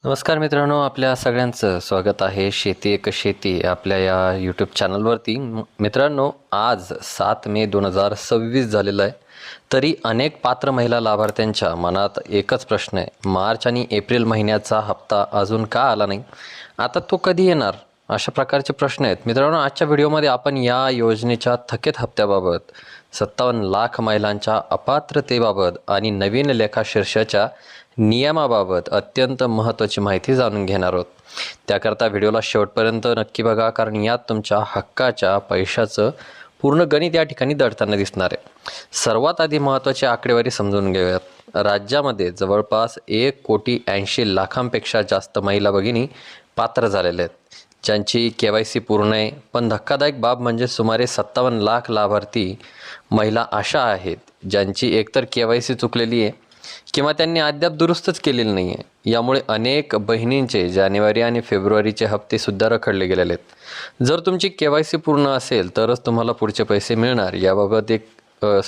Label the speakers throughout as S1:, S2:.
S1: नमस्कार मित्रांनो, आपल्या सगळ्यांचं स्वागत आहे शेती एक शेती आपल्या या यूट्यूब चॅनलवरती. मित्रांनो, आज 7 मे 2026 झालेलं आहे. तरी अनेक पात्र महिला लाभार्थ्यांच्या मनात एकच प्रश्न आहे, मार्च आणि एप्रिल महिन्याचा हप्ता अजून का आला नाही, आता तो कधी येणार, अशा प्रकारचे प्रश्न आहेत. मित्रांनो, आजच्या व्हिडिओमध्ये आपण या योजनेच्या थकीत हप्त्याबाबत, 57 लाख महिलांच्या अपात्रतेबाबत आणि नवीन लेखाशीर्षाच्या नियमाबाबत अत्यंत महत्त्वाची माहिती जाणून घेणार आहोत. त्याकरता व्हिडिओला शेवटपर्यंत नक्की बघा, कारण यात तुमच्या हक्काच्या पैशाचं पूर्ण गणित या ठिकाणी दडताना दिसणार आहे. सर्वात आधी महत्त्वाची आकडेवारी समजून घेऊयात. राज्यामध्ये जवळपास 1,80,00,000पेक्षा जास्त महिला भगिनी पात्र झालेल्या आहेत, ज्यांची KYC पूर्ण आहे. पण धक्कादायक बाब म्हणजे सुमारे 57 लाख लाभार्थी महिला अशा आहेत ज्यांची एकतर KYC चुकलेली आहे किंवा त्यांनी अद्याप दुरुस्तच केलेली नाही आहे. यामुळे अनेक बहिणींचे जानेवारी आणि फेब्रुवारीचे हप्ते सुद्धा रखडले गेलेले आहेत. जर तुमची KYC पूर्ण असेल तरच तुम्हाला पुढचे पैसे मिळणार, याबाबत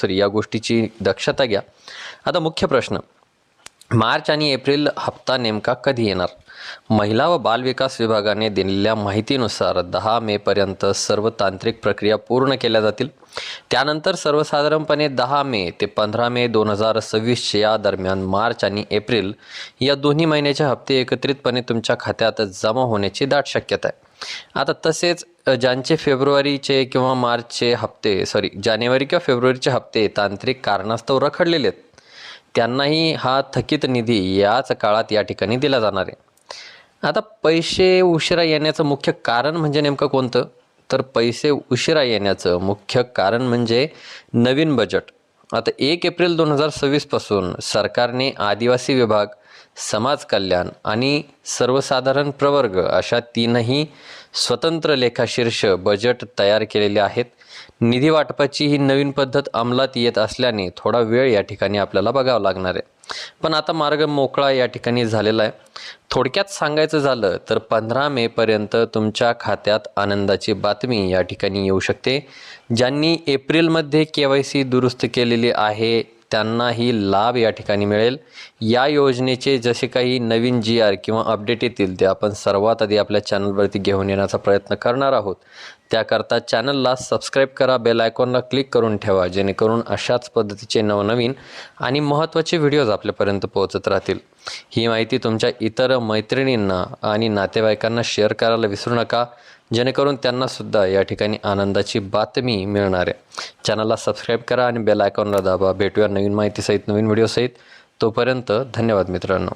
S1: या गोष्टीची दक्षता घ्या. आता मुख्य प्रश्न, मार्च आणि एप्रिल हप्ता नेमका कधी येणार? महिला व बालविकास विभागाने दिलेल्या माहितीनुसार 10 मेपर्यंत सर्व तांत्रिक प्रक्रिया पूर्ण केल्या जातील. त्यानंतर सर्वसाधारणपणे 10 मे ते 15 मे 2026 या दरम्यान मार्च आणि एप्रिल या दोन्ही महिन्याचे हप्ते एकत्रितपणे तुमच्या खात्यात जमा होण्याची दाट शक्यता आहे. आता तसेच ज्यांचे फेब्रुवारीचे किंवा मार्चचे हप्ते जानेवारी किंवा फेब्रुवारीचे हप्ते तांत्रिक कारणास्तव रखडलेले आहेत, त्यांनाही हा थकीत निधी याच काळात या ठिकाणी दिला जाणार आहे. आता पैसे उशिरा येण्याचं मुख्य कारण म्हणजे नेमकं कोणतं? तर पैसे उशिरा येण्याचं मुख्य कारण म्हणजे नवीन बजेट. आता 1 एप्रिल 2026 पासून सरकारने आदिवासी विभाग, समाज कल्याण आणि सर्वसाधारण प्रवर्ग अशा 3ही स्वतंत्र लेखाशीर्ष बजेट तयार केलेले आहेत. निधी वाटपाची ही नवीन पद्धत अंमलात येत असल्याने थोडा वेळ या ठिकाणी आपल्याला बघावं लागणार आहे. पण आता मार्ग मोकळा या ठिकाणी झालेला आहे. थोडक्यात सांगायचं झालं तर 15 मेपर्यंत तुमच्या खात्यात आनंदाची बातमी या ठिकाणी येऊ शकते. ज्यांनी एप्रिलमध्ये KYC दुरुस्त केलेली आहे त्यांनाही लाभ या ठिकाणी मिळेल. या योजनेचे जसे काही नवीन GR किंवा अपडेट येतील ते आपण सर्वात आधी आपल्या चॅनलवरती घेऊन येण्याचा प्रयत्न करणार आहोत. त्याकरता चॅनलला सबस्क्राईब करा, बेल आयकॉनला क्लिक करून ठेवा, जेणेकरून अशाच पद्धतीचे नवनवीन आणि महत्त्वाचे व्हिडिओज आपल्यापर्यंत पोहोचत राहतील. ही माहिती तुमच्या इतर मैत्रिणींना आणि नातेवाईकांना शेअर करायला विसरू नका, जेणेकरून त्यांनासुद्धा या ठिकाणी आनंदाची बातमी मिळणार आहे. चॅनलला सबस्क्राईब करा आणि बेल आयकॉनला दाबा. भेटूया नवीन माहितीसहित, नवीन व्हिडिओसहित. तोपर्यंत धन्यवाद मित्रांनो.